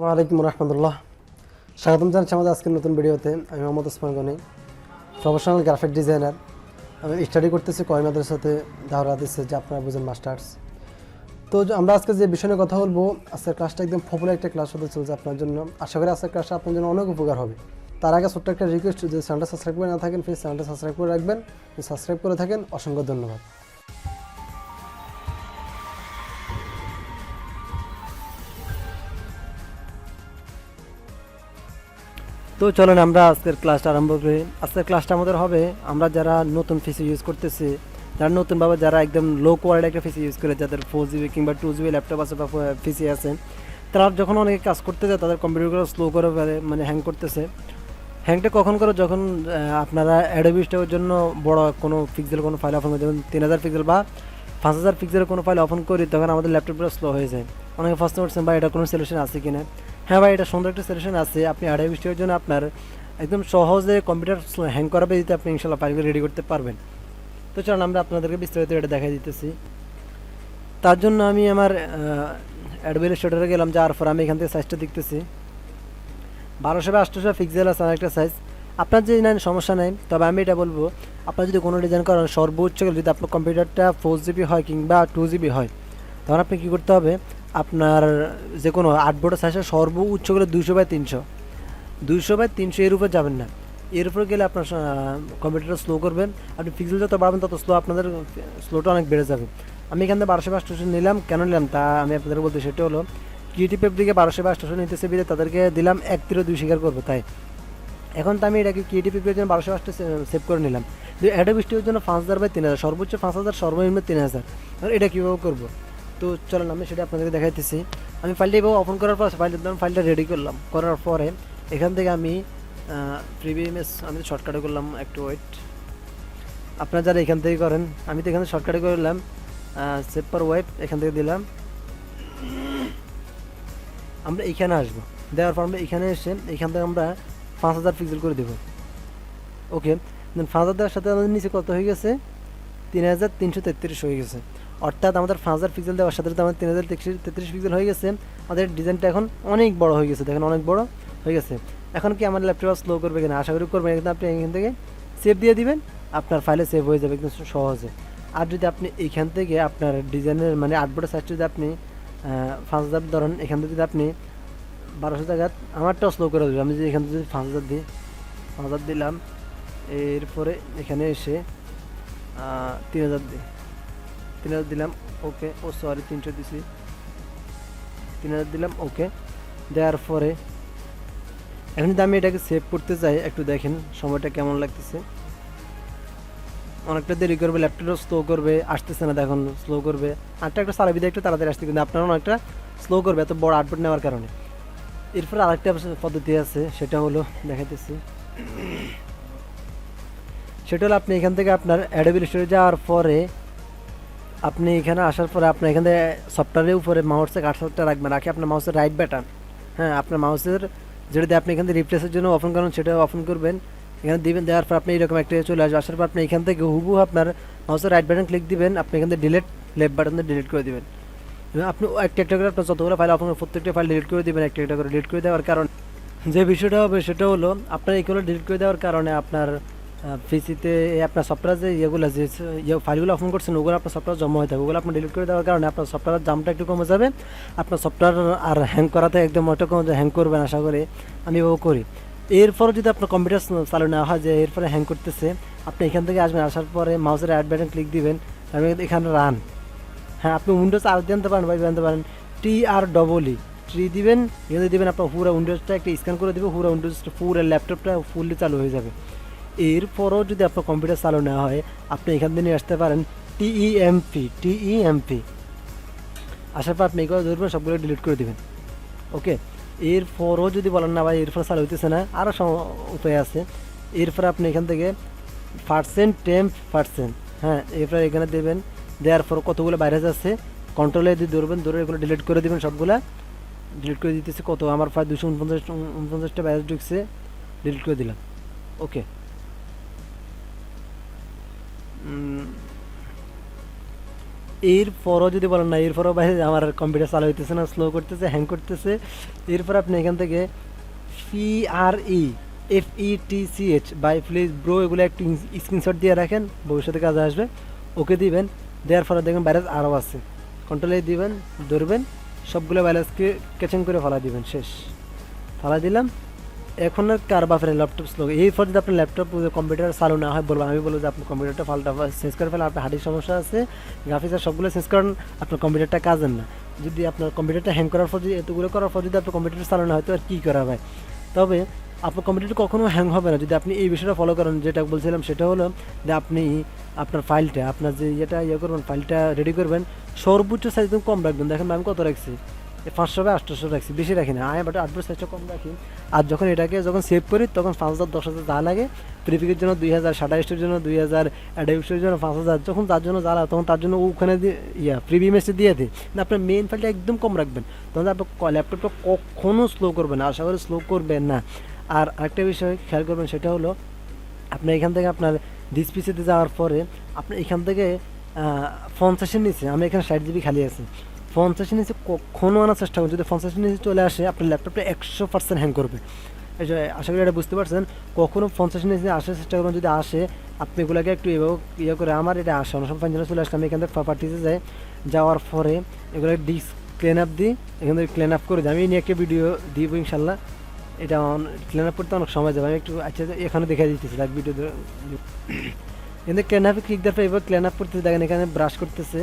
ওয়ালাইকুম রহমতুল্লাহ। স্বাগতম জানাচ্ছি আমাদের আজকের নতুন ভিডিওতে। আমি Mohammad Osman, professional graphic designer. আমি স্টাডি করতেছি কয় মাদ্রাসাতে দাওরা দিচ্ছে, যে আপনারা বুঝেন মাস্টার্স। তো আমরা আজকে যে বিষয় নিয়ে কথা বলবো, আজকের ক্লাসটা একদম পপুলার একটা ক্লাস হতে চলছে আপনার জন্য। আশা করি আজকের ক্লাসটা আপনার জন্য অনেক উপকার হবে। তার আগে ছোট্ট একটা রিকোয়েস্ট, যদি চ্যানেলটা সাবস্ক্রাইব করে না থাকেন প্লিজ চ্যানেলটা সাবস্ক্রাইব করে রাখবেন। সাবস্ক্রাইব করে থাকেন, অসংখ্য ধন্যবাদ। তো চলেন আমরা আজকের ক্লাসটা আরম্ভ করি। আজকের ক্লাসটা আমাদের হবে, আমরা যারা নতুন পিসি ইউজ করতেছি, যারা নতুনভাবে যারা একদম লো কোয়ালিটি একটা পিসি ইউজ করে, যাদের 4GB কিংবা 2GB ল্যাপটপ আছে বা পিসি আছে, তারা যখন অনেকে কাজ করতে যায় তাদের কম্পিউটারগুলো স্লো করে ফেলে, মানে হ্যাং করতেছে। হ্যাংটা কখন করে, যখন আপনারা অ্যাডোবি স্টকের জন্য বড় কোনো পিক্সেল কোনো ফাইল ওপেন করে, যেমন 3000 পিক্সেল বা 5000 পিক্সেলের কোনো ফাইল ওপেন করি, তখন আমাদের ল্যাপটপটা স্লো হয়ে যায়। অনেকে ফার্স্ট করছেন বা এটা কোনো সলিউশন আছে কিনা। হ্যাঁ ভাই, এটা সুন্দর একটা সলিউশন আছে। আপনি অ্যাডোবি স্টকের জন্য আপনার একদম সহজে কম্পিউটার হ্যাং করাবে দিতে আপনি ইনশাল্লাহ ফাইলগুলো রেডি করতে পারবেন। তো চলুন আমরা আপনাদেরকে বিস্তারিত এটা দেখাই দিতেছি। তার জন্য আমি আমার অ্যাডোবি ইলাস্ট্রেটরে গেলাম, যাওয়ার পর আমি এখান থেকে সাইজটা দেখতেছি 1200 পিক্সেল আছে একটা সাইজ। আপনার যদি নেন সমস্যা নেই, তবে আমি এটা বলবো, আপনার যদি কোনো ডিজাইন করেন সর্বোচ্চ যদি আপনার কম্পিউটারটা 4GB হয় কিংবা 2GB হয়, তখন আপনি কী করতে হবে, আপনার যে কোনো 8 বোর্ডের সাইজের সর্বোচ্চ গেলে 200x300 200x300 এর উপর যাবেন না। এর উপর গেলে আপনার কম্পিউটারটা স্লো করবেন। আপনি পিক্সেল যত বাড়বেন তত স্লো, আপনাদের স্লোটা অনেক বেড়ে যাবে। আমি এখান থেকে 1200x800 নিলাম। কেন নিলাম তা আমি আপনাদের বলতে, সেটা হলো ক্রিয়েটিভ ফেব্রিকে 1200x800 নিতেছে বিলে তাদেরকে দিলাম 1/3 স্বীকার করবো, তাই এখন তো আমি এটাকে ক্রিয়েটিভ ফেব্রিকের জন্য 1200 সেভ করে নিলাম। যদি অ্যাডোবি স্টুডিওর জন্য 5000x3000, সর্বোচ্চ 5000, সর্বনিম্ন 3000। এটা কীভাবে করবো, তো চলেন আমি সেটা আপনাদেরকে দেখাইতেছি। আমি ফাইলটা এভাবে ওপেন করার পর ফাইলটা রেডি করলাম। করার পরে এখান থেকে আমি প্রিভিউ ইমেজ আমি শর্টকাটে করলাম, একটু ওয়েট। আপনারা যারা এখান থেকে করেন, আমি তো এখানে শর্টকাটে করলাম সেভ পার ওয়েব, এখান থেকে দিলাম। আমরা এখানে আসবো, দেওয়ার পর আমরা এখানে এসে এখান থেকে আমরা 5000 পিক্সেল করে দেবো। ওকে, দেন 5000 দেওয়ার সাথে আমাদের নিচে কত হয়ে গেছে, 3333 হয়ে গেছে। অর্থাৎ আমাদের 5000 পিক্সেল দেওয়ার সাথে আমাদের 3033 পিক্সেল হয়ে গেছে। আমাদের ডিজাইনটা এখন অনেক বড় হয়ে গেছে, দেখেন অনেক বড় হয়ে গেছে। এখন কি আমার ল্যাপটপ স্লো করবে কিনা, আশা করি করবেন। কিন্তু আপনি এখান থেকে সেভ দিয়ে দিবেন, আপনার ফাইলে সেভ হয়ে যাবে একদম সহজে। আর যদি আপনি এইখান থেকে আপনার ডিজাইনের মানে 8 বোর্ডের সাইজ যদি আপনি 5000 ধরেন, এখান থেকে যদি আপনি 1200 জায়গা, আমারটাও স্লো করে দেবে। আমি যদি এখান থেকে যদি 5000 দিই, 5000 দিলাম, এরপরে এখানে এসে 3000 দিই, 3000 দিলাম। ওকে, ও সরি 300 দিছি, 3000 দিলাম। ওকে, দেওয়ার পরে এখন যদি আমি এটাকে সেভ করতে চাই, একটু দেখেন সময়টা কেমন লাগতেছে। অনেকটা দেরি করবে, ল্যাপটপটা স্লো করবে, আসতেছে না, দেখুন স্লো করবে। আরটা একটা চালাবি দিয়ে একটু তাড়াতাড়ি আসতে, কিন্তু আপনারা অনেকটা স্লো করবে এত বড় আউটপুট নেওয়ার কারণে। এরপরে আরেকটা পদ্ধতি আছে, সেটা হলো দেখাইতেছি। সেটা হলো আপনি এখান থেকে আপনার অ্যাডোবি ইলাস্ট্রেটরে যাওয়ার পরে আপনি এখানে আসার পরে আপনার এখান থেকে সফটওয়্যারের উপরে মাউসের কার্সারটা রাখবেন, রাখে আপনার মাউসের রাইট বাটন, হ্যাঁ আপনার মাউসের যেটা দিয়ে আপনি এখান থেকে রিপ্লেসের জন্য ওপেন করেন সেটা ওপেন করবেন, এখানে দিবেন। দেওয়ার পর আপনি এরকম একটা চলে আসবে। আসার পর আপনি এখান থেকে হুবহু আপনার মাউসের রাইট বাটন ক্লিক দিবেন, আপনি এখান থেকে ডিলিট লেফট বাটন দিয়ে ডিলিট করে দিবেন। আপনি একটা একটা করে আপনার যতগুলো ফাইল ওপেন প্রত্যেকটা ফাইল ডিলিট করে দিবেন। একটা একটা করে ডিলিট করে দেওয়ার কারণ যে বিষয়টা হবে সেটা হলো, আপনার এইগুলো ডিলিট করে দেওয়ার কারণে আপনার পিসিতে আপনার সফটওয়্যার যে ইয়েগুলো যে ফাইলগুলো ওপেন করছেন ওগুলো আপনার সফটওয়্যার জমা হয়ে থাকে, ওগুলো আপনি ডিলিট করে দেওয়ার কারণে আপনার সফটওয়্যার দামটা একটু কমে যাবে। আপনার সফটওয়্যার আর হ্যাং করাতে একদম একটা কমে হ্যাং করবেন আশা করি, আমি ও করি। এরপরও যদি আপনার কম্পিউটার চালু না হয় যে এরপরে হ্যাং করতেছে, আপনি এখান থেকে আসবেন। আসার পরে মাউসের অ্যাড বাটন ক্লিক দিবেন, তারপরে এখানে রান। হ্যাঁ, আপনি উইন্ডোজ আর জানতে পারেন বা জানতে পারেন, TREE দিবেন, এখানে দিবেন। আপনার পুরো উইন্ডোজটা একটা স্ক্যান করে দেবে, পুরো উইন্ডোজটা পুরো ল্যাপটপটা ফুললি চালু হয়ে যাবে। এরপরও যদি আপনার কম্পিউটার চালু না হয়, আপনি এখান থেকে নিয়ে আসতে পারেন TEMP। আসার পর আপনি এগুলো ধরবেন, সবগুলো ডিলিট করে দেবেন। ওকে, এরপরও যদি বলেন না ভাই এরপর চালু হইতেছে না, আরও উপায় আছে। এরপরে আপনি এখান থেকে %temp%, হ্যাঁ এরপরে এখানে দেবেন। দেওয়ার পর কতগুলো ভাইরাস আছে কন্ট্রোলে দিয়ে ধরবেন, ধরে এগুলো ডিলিট করে দেবেন, সবগুলা ডিলিট করে দিতেছে। কত আমার প্রায় 249টা ভাইরাস ঢুকছে, ডিলিট করে দিলাম। ওকে, এরপরও যদি বলেন না এরপরও ভাই আমার কম্পিউটার চালু হইতেছে না, স্লো করতেছে, হ্যাং করতেছে, এরপর আপনি এখান থেকে FETCH বাই প্লিজ ব্রো এগুলো একটু স্ক্রিনশট দিয়ে রাখেন, ভবিষ্যতে কাজে আসবে। ওকে দিবেন, দেওয়ার পরে দেখবেন ভাইরাস আরও আছে, কন্ট্রোলে দিবেন, ধরবেন, সবগুলো ভাইরাসকে ক্যাচিং করে ফেলা দিবেন, শেষ ফেলা দিলাম। এখন আর কার বাপের ল্যাপটপ স্লো, এরপর যদি আপনার ল্যাপটপ কম্পিউটার চালু না হয় বলবেন, আমি বলবো যে আপনার কম্পিউটারটা ফাল্টা চেঞ্জ করে ফেলে, আপনার হার্ডের সমস্যা আছে, গ্রাফিক্সের সবগুলো চেঞ্জ করেন, আপনার কম্পিউটারটা কাজের না। যদি আপনার কম্পিউটারটা হ্যাং করার পর, যদি এতগুলো করার পর যদি আপনার কম্পিউটার চালানো হয় তো আর কী করা হয়। তবে আপনার কম্পিউটার কখনো হ্যাং হবে না যদি আপনি এই বিষয়টা ফলো করেন। যেটা বলছিলাম সেটা হলো যে আপনি আপনার ফাইলটা, আপনার যে করবেন, ফাইলটা রেডি করবেন, সর্বোচ্চ সাইজ তুমি কম রাখবেন। দেখেন আমি কত রাখছি, 500 বা 800 রাখছি, বেশি রাখি না, আমি বাট 8 সাইজটা কম রাখি। আর যখন এটাকে সেভ করি তখন 5000 10,000 যা লাগে, প্রিফিকের জন্য 2000, Shutterstock'র জন্য 2000, adobe জন্য 5000, যখন তার জন্য যা লাগে তখন তার জন্য ওখানে প্রিভিউ মেসে দিয়ে দিই। না আপনার মেইন ফাইলটা একদম কম রাখবেন, তখন আপনার ল্যাপটপটা কখনো স্লো করবেন না, আশা করি স্লো করবেন না। আর আরেকটা বিষয় খেয়াল করবেন, সেটা হলো আপনি এখান থেকে আপনার ডিস পিসিতে যাওয়ার পরে আপনার এখান থেকে 50-এর নিচে, আমি এখানে 60 জিবি খালি আছে, 50-এর নিচে কখনো আনার চেষ্টা করুন। যদি 50-এর নিচে চলে আসে আপনার ল্যাপটপটা 100% হ্যাং করবে। এই যে আশা করি এটা বুঝতে পারছেন। কখনো 50-এর নিচে আসার চেষ্টা করুন, যদি আসে আপনি এগুলোকে একটু এভাবে করে, আমার এটা আসে অনেক সময় চলে আসলে আমি এখান থেকে প্রপার্টিতে যাই, যাওয়ার পরে এগুলো ডিস্ক ক্লিন আপ দিই, এখান থেকে ক্লিন আপ করে দিই। আমি নিয়ে একটা ভিডিও দিব ইনশাল্লাহ, এটা ক্লিন আপ করতে অনেক সময় যাবে, আমি একটু আচ্ছা এখানে দেখা দিতেছি লাইক ভিডিও কিন্তু ক্লিন আপে ক্লিক দেওয়ার পর এবার ক্লিন আপ করতেছে, দেখেন এখানে ব্রাশ করতেছে,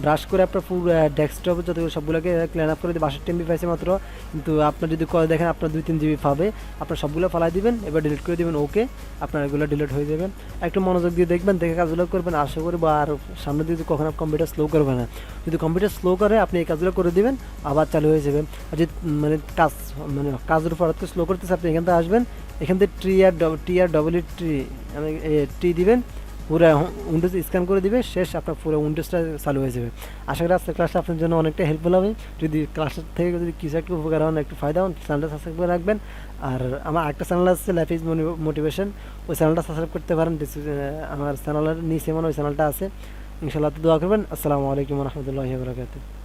ব্রাশ করে আপনার পুরো ডেস্কটপে যত সবগুলোকে ক্লিন আপ করে দিয়ে 62 MB পাইছে মাত্র। কিন্তু আপনার যদি করে দেখেন আপনার 2-3 জিবি পাবে, আপনার সবগুলো ফালাই দিবেন, এবার ডিলিট করে দিবেন, ওকে আপনার এগুলো ডিলিট হয়ে যাবেন। একটু মনোযোগ দিয়ে দেখবেন, দেখে কাজগুলো করবেন, আশা করি বা আর সামনে যদি কখনো কম্পিউটার স্লো করবে না। যদি কম্পিউটার স্লো করে আপনি এই কাজগুলো করে দিবেন, আবার চালু হয়ে যাবেন। আর যদি কাজের উপর হয়তো স্লো করতেছে, আপনি এখান থেকে আসবেন, এখান থেকে ট্রি আমি টি দিবেন, পুরো উইন্ডোজ স্ক্যান করে দিবে, শেষ আপনার পুরো উইন্ডোজটা চালু হয়ে যাবে। আশা করি আজকের ক্লাসটা আপনার জন্য অনেকটা হেল্পফুল হবে। যদি ক্লাসের থেকে যদি কিছু একটু উপকার হন, একটু ফায়দা হন, চ্যানেলটা সাবস্ক্রাইব করে রাখবেন। আর আমার একটা চ্যানেল আছে লাইফ ইজ মোটিভেশন, ওই চ্যানেলটা সাবস্ক্রাইব করতে পারেন, আমার চ্যানেলের নিচে ওই চ্যানেলটা আছে। ইনশাআল্লাহ দোয়া করবেন। আসসালামু আলাইকুম ওয়া রাহমাতুল্লাহি ওয়া বারাকাতুহু।